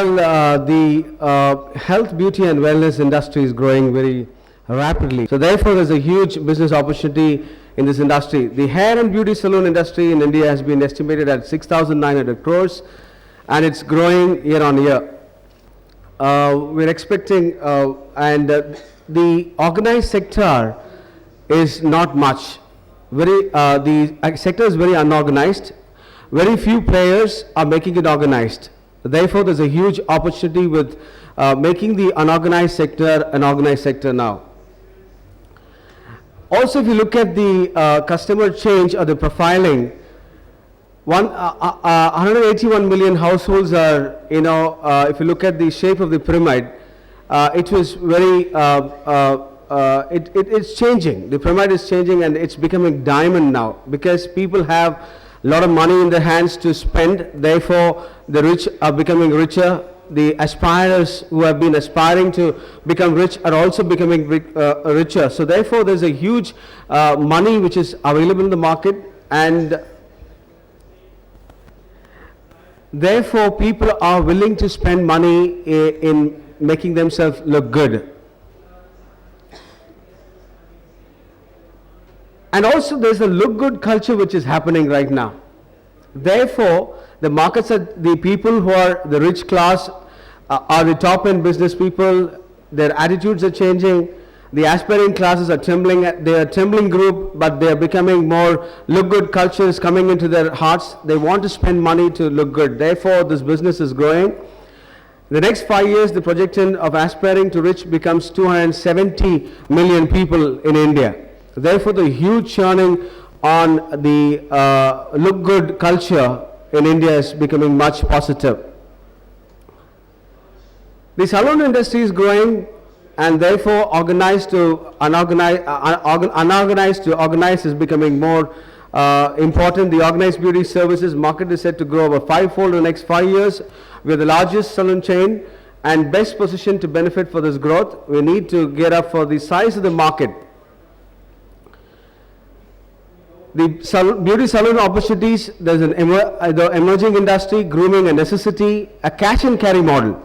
Well, the health, beauty and wellness industry is growing very rapidly. So therefore, there's a huge business opportunity in this industry. The hair and beauty salon industry in India has been estimated at 6,900 crores and it's growing year on year. We're expecting, the organized sector is not much. The sector is very unorganized. Very few players are making it organized. Therefore, there's a huge opportunity with making the unorganized sector an organized sector now. Also, if you look at the customer change or the profiling, 181 million households are, if you look at the shape of the pyramid, it was very, it's changing. The pyramid is changing and it's becoming diamond now because people have a lot of money in their hands to spend. Therefore, the rich are becoming richer. The aspirers who have been aspiring to become rich are also becoming richer. So therefore, there's a huge money which is available in the market, and therefore people are willing to spend money in making themselves look good. And also there's a look good culture which is happening right now. Therefore, the markets are the people who are the rich class, are the top end business people, their attitudes are changing. The aspiring classes are trembling, they are a trembling group, but they are becoming more look good culture is coming into their hearts. They want to spend money to look good. Therefore, this business is growing. The next 5 years, the projection of aspiring to rich becomes 270 million people in India. Therefore, the huge churning on the look good culture in India is becoming much positive. The salon industry is growing, and therefore organized to unorganized, unorganized to organized is becoming more important. The organized beauty services market is set to grow over fivefold in the next 5 years. We are the largest salon chain and best positioned to benefit for this growth. We need to get up for the size of the market. The beauty salon opportunities, there's an the emerging industry, grooming a necessity, a cash and carry model.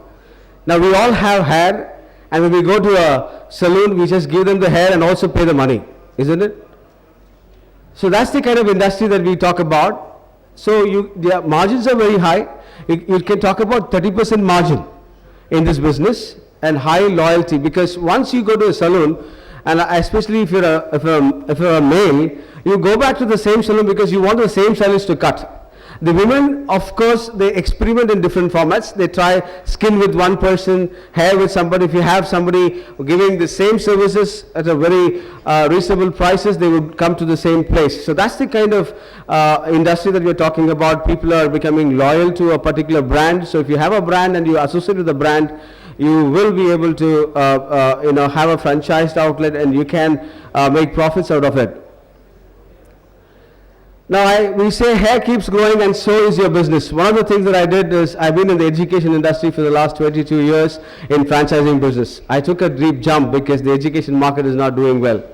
Now we all have hair, and when we go to a salon, we just give them the hair and also pay the money, isn't it? So that's the kind of industry that we talk about. So the margins are very high. You can talk about 30% margin in this business and high loyalty, because once you go to a salon, and especially if you're a male, you go back to the same salon because you want the same stylist to cut. The women, of course, they experiment in different formats. They try skin with one person, hair with somebody. If you have somebody giving the same services at a very reasonable prices, they would come to the same place. So that's the kind of industry that we're talking about. People are becoming loyal to a particular brand. So if you have a brand and you associate with the brand, you will be able to have a franchised outlet, and you can make profits out of it. Now we say hair keeps growing and so is your business. One of the things that I did is I've been in the education industry for the last 22 years in franchising business. I took a deep jump because the education market is not doing well.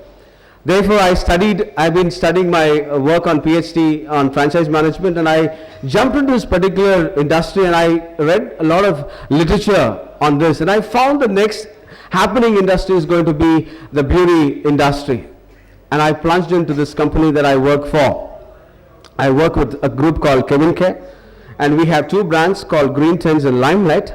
Therefore, I've been studying my work on PhD on franchise management, and I jumped into this particular industry and I read a lot of literature on this, and I found the next happening industry is going to be the beauty industry. And I plunged into this company that I work for. I work with a group called Kevin Care, and we have two brands called Green Trends and Limelight.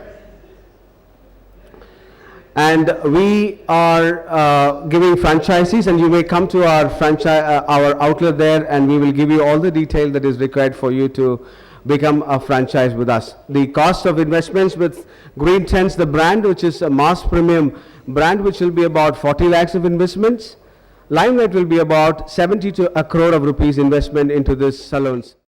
And we are giving franchisees, and you may come to our our outlet there, and we will give you all the detail that is required for you to become a franchise with us. The cost of investments with Green Trends, the brand, which is a mass premium brand, which will be about 40 lakhs of investments. Limelight will be about 70 to a crore of rupees investment into these salons.